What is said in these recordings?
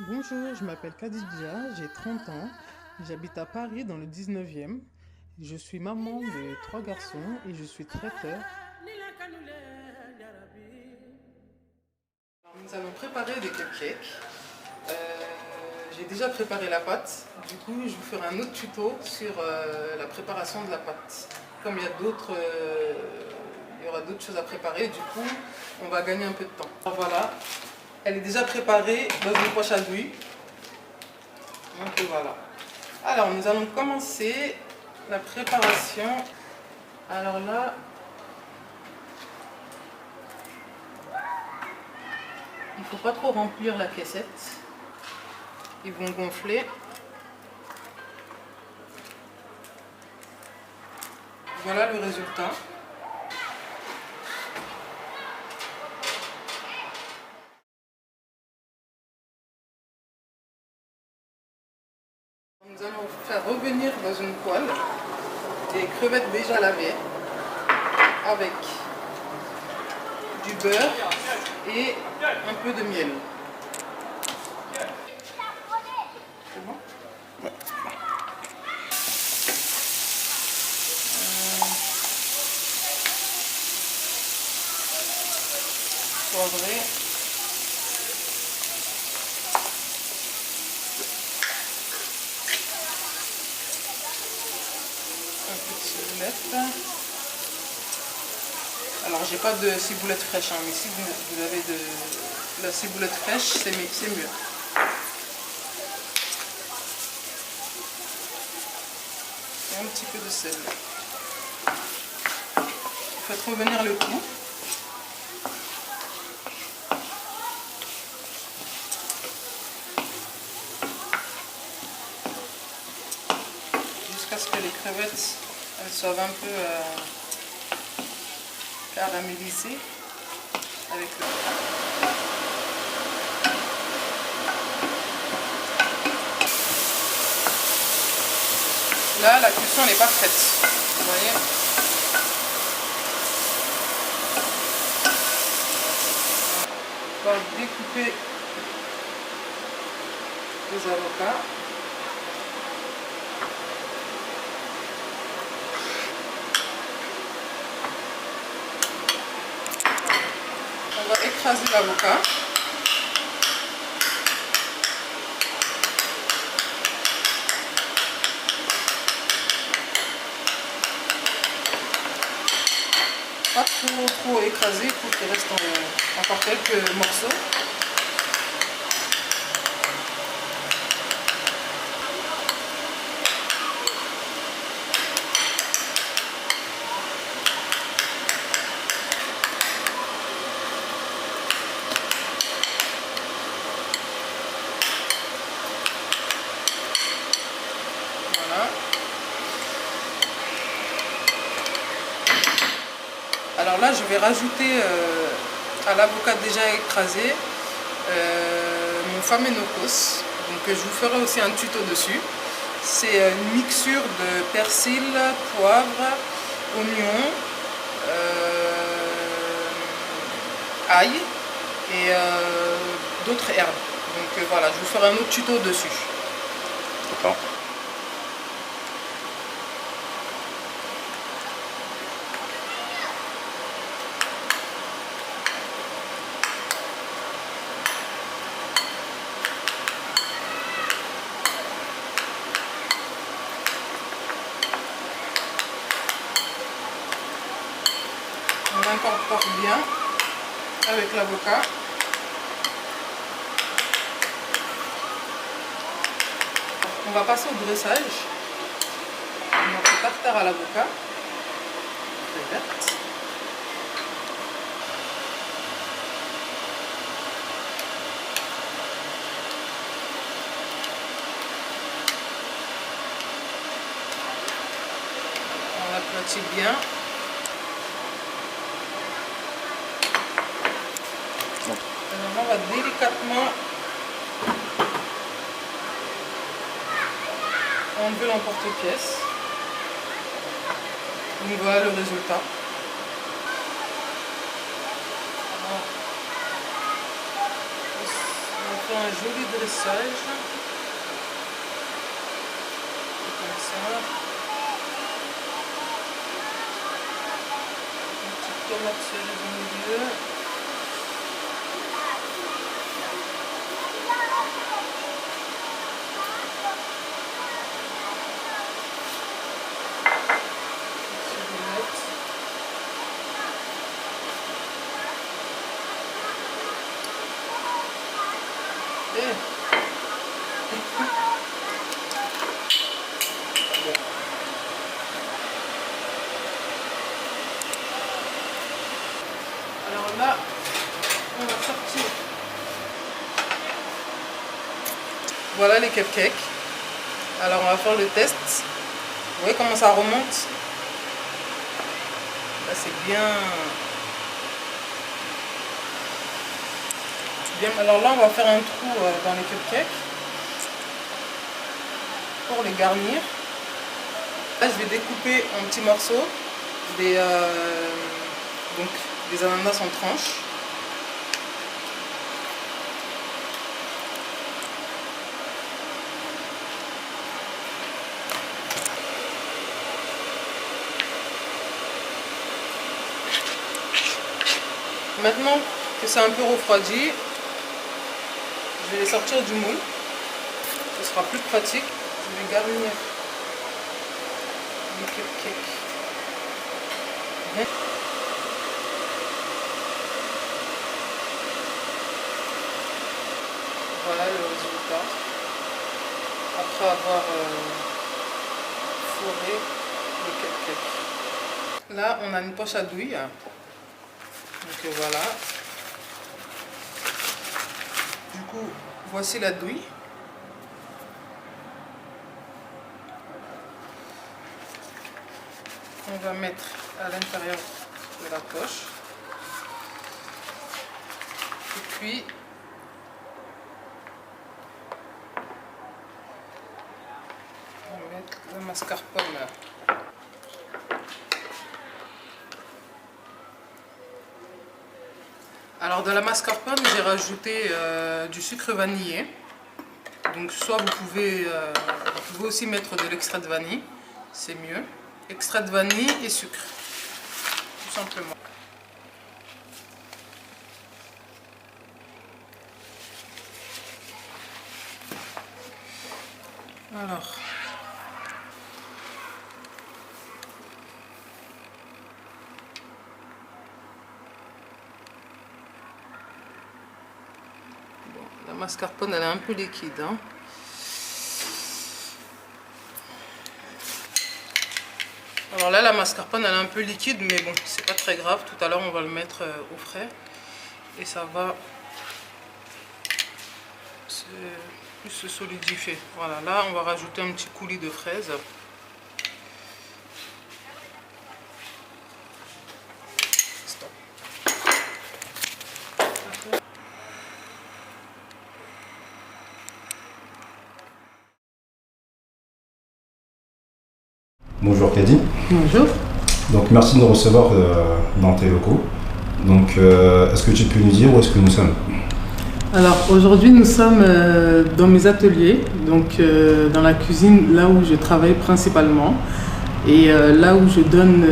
Bonjour, je m'appelle Khadija, j'ai 30 ans, j'habite à Paris dans le 19e. Je suis maman de 3 garçons et je suis traiteur. Nous allons préparer des cupcakes. Euh, j'ai déjà préparé la pâte, du coup je vous ferai un autre tuto sur la préparation de la pâte. Comme il y aura d'autres choses à préparer, du coup on va gagner un peu de temps. Alors voilà, elle est déjà préparée dans une poche à douille. Donc voilà. Alors nous allons commencer la préparation. Alors là, il ne faut pas trop remplir la caissette. Ils vont gonfler. Voilà le résultat. Nous allons faire revenir dans une poêle des crevettes déjà lavées avec du beurre et un peu de miel. C'est bon? Poivré. Un peu de ciboulette. Alors j'ai pas de ciboulette fraîche, hein, mais si vous avez de la ciboulette fraîche, c'est mieux. Et un petit peu de sel. Faites revenir le tout. Jusqu'à ce que les crevettes elles soient un peu caramélisées avec le... Là, la cuisson n'est pas faite. Vous voyez? On va découper les avocats. On va écraser l'avocat. Pas trop écrasé pour qu'il reste encore quelques morceaux. Voilà. Alors là, je vais rajouter à l'avocat déjà écrasé mon Phamenokos. Donc je vous ferai aussi un tuto dessus. C'est une mixture de persil, poivre, oignon, ail et d'autres herbes. Donc voilà, je vous ferai un autre tuto dessus. D'accord. On incorpore bien avec l'avocat. On va passer au dressage. Notre tartare à l'avocat. Très verte. On aplatit bien. Alors on va délicatement enlever l'emporte-pièce. Donc voilà le résultat. On va faire un joli dressage. Comme ça. Une petite tomate cerise au milieu. Alors là, on va sortir. Voilà les cupcakes. Alors on va faire le test. Vous voyez comment ça remonte? Là c'est bien. Alors là on va faire un trou dans les cupcakes pour les garnir. Là je vais découper en petits morceaux des ananas en tranches. Maintenant que c'est un peu refroidi, je vais les sortir du moule. Ce sera plus pratique. Je vais garnir les cupcakes. Voilà le résultat. Après avoir fourré les cupcakes. Là, on a une poche à douille. Donc voilà. Du coup, voici la douille. On va mettre à l'intérieur de la poche. Et puis, on va mettre le mascarpone là. Alors de la mascarpone, j'ai rajouté du sucre vanillé. Donc soit vous pouvez aussi mettre de l'extrait de vanille, c'est mieux. Extrait de vanille et sucre, tout simplement. Alors, la mascarpone elle est un peu liquide, hein. Alors là la mascarpone elle est un peu liquide, mais bon c'est pas très grave, tout à l'heure on va le mettre au frais et ça va plus se solidifier. Voilà, là on va rajouter un petit coulis de fraises. Bonjour Caddy. Bonjour. Donc merci de nous recevoir dans tes locaux. Donc est-ce que tu peux nous dire où est-ce que nous sommes? Alors aujourd'hui nous sommes dans mes ateliers, donc dans la cuisine, là où je travaille principalement et là où je donne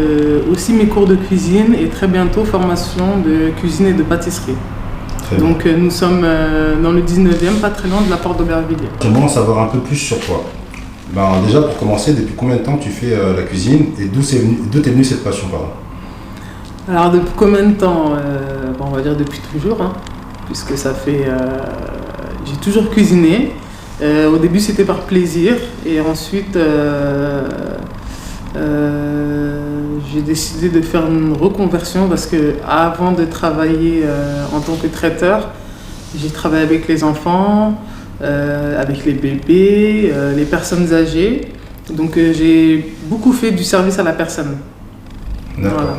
aussi mes cours de cuisine et très bientôt formation de cuisine et de pâtisserie. Donc nous sommes dans le 19e, pas très loin de la porte d'Aubervilliers. J'aimerais en savoir un peu plus sur toi. Ben, déjà pour commencer, depuis combien de temps tu fais la cuisine et d'où t'es venue cette passion, pardon? Alors depuis combien de temps bon, on va dire depuis toujours, hein, puisque ça fait... j'ai toujours cuisiné. Au début c'était par plaisir et ensuite j'ai décidé de faire une reconversion parce que avant de travailler en tant que traiteur, j'ai travaillé avec les enfants, avec les bébés, les personnes âgées. Donc j'ai beaucoup fait du service à la personne. Voilà,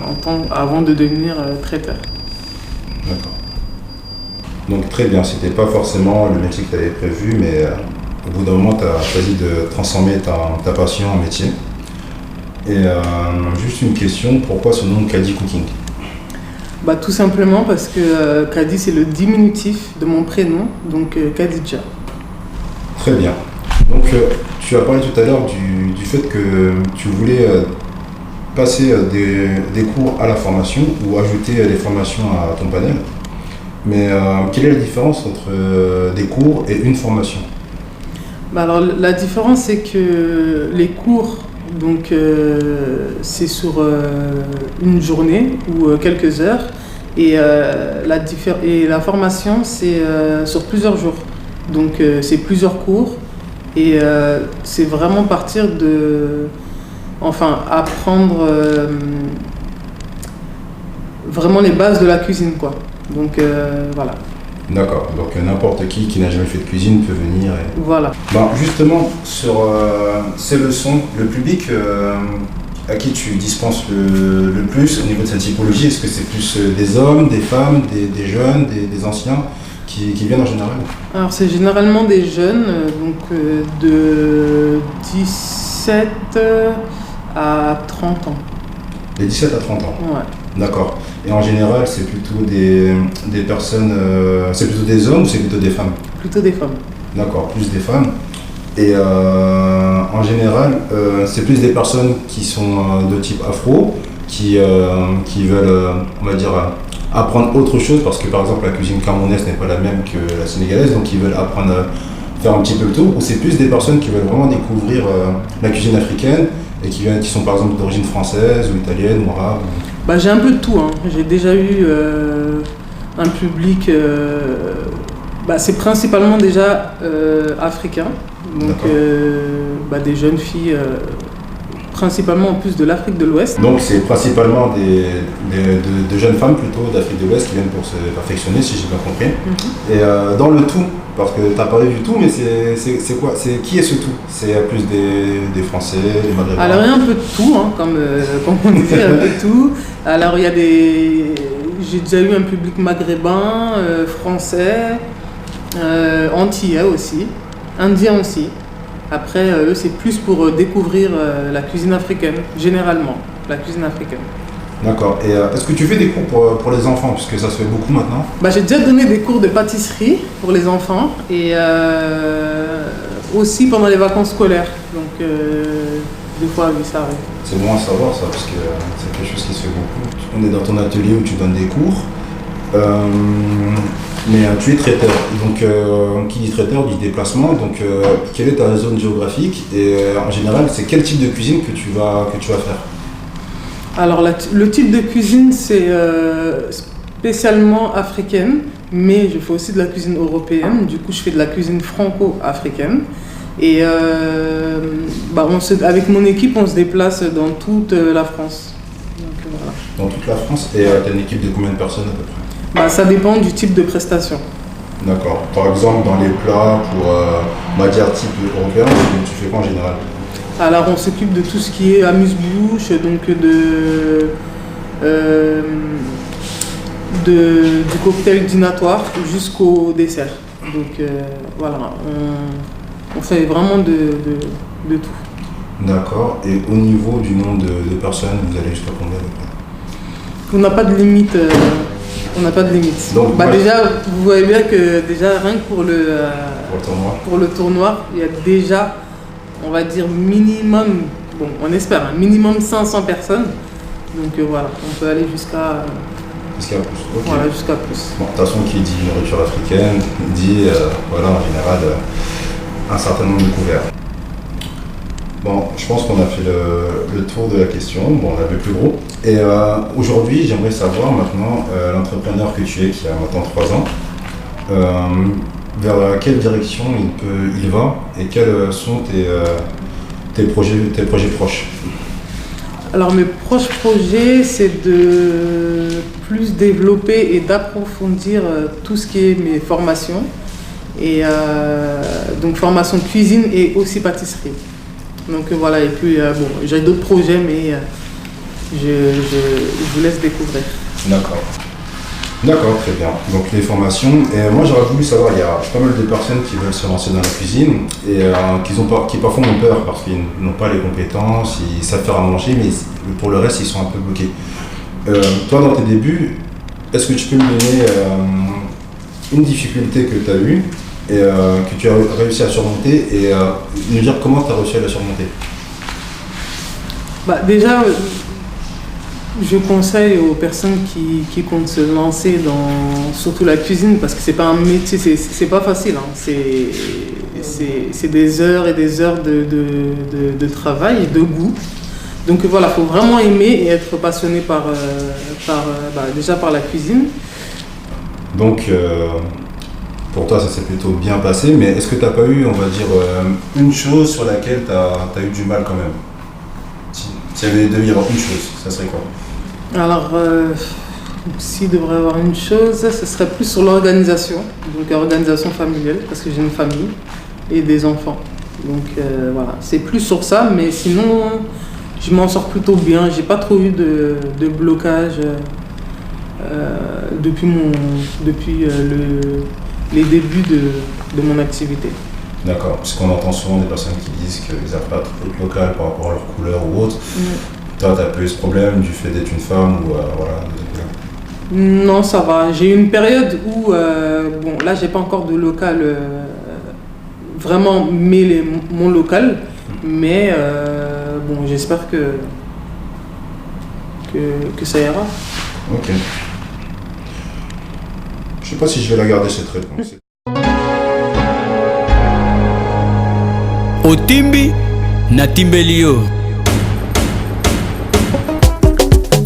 avant de devenir traiteur. D'accord. Donc très bien, c'était pas forcément le métier que tu avais prévu, mais au bout d'un moment, tu as choisi de transformer ta passion en métier. Et juste une question, pourquoi ce nom Caddy Cooking? Bah, tout simplement parce que Kadi, c'est le diminutif de mon prénom, donc Khadija. Très bien. Donc, tu as parlé tout à l'heure du fait que tu voulais passer des cours à la formation ou ajouter des formations à ton panel. Mais quelle est la différence entre des cours et une formation? Bah, alors, la différence, c'est que les cours, donc, c'est sur une journée ou quelques heures, et la formation, c'est sur plusieurs jours. Donc, c'est plusieurs cours, et c'est vraiment partir de... Enfin, apprendre vraiment les bases de la cuisine, quoi. Donc, voilà. D'accord, donc n'importe qui n'a jamais fait de cuisine peut venir. Voilà. Ben, justement, sur ces leçons, le public à qui tu dispenses le plus au niveau de cette typologie, est-ce que c'est plus des hommes, des femmes, des jeunes, des anciens qui viennent en général? Alors, c'est généralement des jeunes, donc de 17 à 30 ans. De 17 à 30 ans? Ouais. D'accord. Et en général, c'est plutôt des personnes, c'est plutôt des hommes ou c'est plutôt des femmes? Plutôt des femmes. D'accord, plus des femmes. Et en général, c'est plus des personnes qui sont de type afro, qui veulent, on va dire, apprendre autre chose, parce que par exemple la cuisine camerounaise n'est pas la même que la sénégalaise, donc ils veulent apprendre à faire un petit peu le tour, ou c'est plus des personnes qui veulent vraiment découvrir la cuisine africaine et qui sont par exemple d'origine française ou italienne ou arabe? Bah, j'ai un peu de tout, hein. J'ai déjà eu un public, bah, c'est principalement déjà africain, donc bah, des jeunes filles principalement en plus de l'Afrique de l'Ouest. Donc c'est principalement de jeunes femmes plutôt d'Afrique de l'Ouest qui viennent pour se perfectionner, si j'ai bien compris. Et dans le tout, parce que tu as parlé du tout, mais c'est quoi? Qui est ce tout? C'est plus des Français, des Maghrébins? Alors il y a un peu de tout, hein, comme on disait, un peu de tout. Alors il y a j'ai déjà eu un public maghrébin, français, antillais aussi, indien aussi. Après, eux, c'est plus pour découvrir la cuisine africaine, généralement, la cuisine africaine. D'accord. Et est-ce que tu fais des cours pour les enfants, puisque ça se fait beaucoup maintenant? Bah, j'ai déjà donné des cours de pâtisserie pour les enfants et aussi pendant les vacances scolaires. Donc, des fois, oui, ça arrive. C'est bon à savoir ça, parce que c'est quelque chose qui se fait beaucoup. On est dans ton atelier où tu donnes des cours. Mais tu es traiteur, donc qui dit traiteur dit déplacement, donc quelle est ta zone géographique et en général c'est quel type de cuisine que tu vas faire? Alors le type de cuisine c'est spécialement africaine, mais je fais aussi de la cuisine européenne, du coup je fais de la cuisine franco-africaine et bah, avec mon équipe on se déplace dans toute la France. Donc, voilà. Dans toute la France, et tu as une équipe de combien de personnes à peu près? Bah, ça dépend du type de prestation. D'accord. Par exemple, dans les plats pour, on va dire, type européen, tu fais quoi en général? Alors, on s'occupe de tout ce qui est amuse-bouche, donc du cocktail dînatoire jusqu'au dessert. Donc, voilà, on fait vraiment de tout. D'accord. Et au niveau du nombre de personnes, vous allez jusqu'à combien à peu près? On n'a pas de limite. On n'a pas de limite. Donc, bah, déjà, vous voyez bien que déjà, rien que pour le tournoi, il y a déjà, on va dire, minimum, bon, on espère, un minimum 500 personnes. Donc voilà, on peut aller jusqu'à plus. Okay. Voilà, jusqu'à plus. Bon, de toute façon, qui dit nourriture africaine, dit, voilà, en général, un certain nombre de couverts. Bon, je pense qu'on a fait le tour de la question, bon, on a le plus gros. Et aujourd'hui, j'aimerais savoir maintenant, l'entrepreneur que tu es, qui a maintenant 3 ans, vers quelle direction il va et quels sont tes projets proches? Alors mes proches projets, c'est de plus développer et d'approfondir tout ce qui est mes formations. Et donc formation cuisine et aussi pâtisserie. Donc voilà, et puis bon, j'ai d'autres projets, mais je vous laisse découvrir. D'accord. D'accord, très bien. Donc les formations, et moi j'aurais voulu savoir, il y a pas mal de personnes qui veulent se lancer dans la cuisine et qui parfois ont peur parce qu'ils n'ont pas les compétences, ils savent faire à manger, mais pour le reste ils sont un peu bloqués. Toi dans tes débuts, est-ce que tu peux me donner une difficulté que tu as eue et que tu as réussi à surmonter et nous dire comment tu as réussi à la surmonter? Bah, déjà, je conseille aux personnes qui comptent se lancer dans surtout la cuisine, parce que c'est pas un métier, c'est pas facile, hein. C'est des heures et des heures de travail et de goût. Donc voilà, il faut vraiment aimer et être passionné déjà par la cuisine. Donc pour toi ça s'est plutôt bien passé, mais est-ce que tu n'as pas eu, on va dire, une chose sur laquelle tu as eu du mal quand même? S'il devait y avoir une chose, ça serait quoi? Alors, s'il devrait y avoir une chose, ce serait plus sur l'organisation, donc l'organisation familiale, parce que j'ai une famille et des enfants. Donc voilà, c'est plus sur ça, mais sinon, je m'en sors plutôt bien. J'ai pas trop eu de blocage depuis les débuts de mon activité. D'accord, parce qu'on entend souvent des personnes qui disent qu'ils n'ont pas trop de local par rapport à leur couleur ou autre. Toi, tu n'as pas eu ce problème du fait d'être une femme ou voilà? Non, ça va. J'ai eu une période où, bon, là, j'ai pas encore de local vraiment mon local, mais bon, j'espère que ça ira. Ok. Je sais pas si je vais la garder cette réponse. Otimbi na timbelio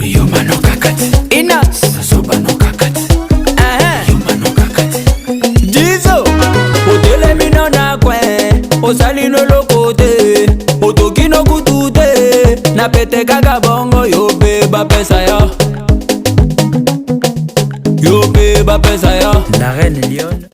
yo manokakati ina sasoba nokakati yo manokakati jizo otele mino na kwe osali no lokote otokino kutute na pete kagabo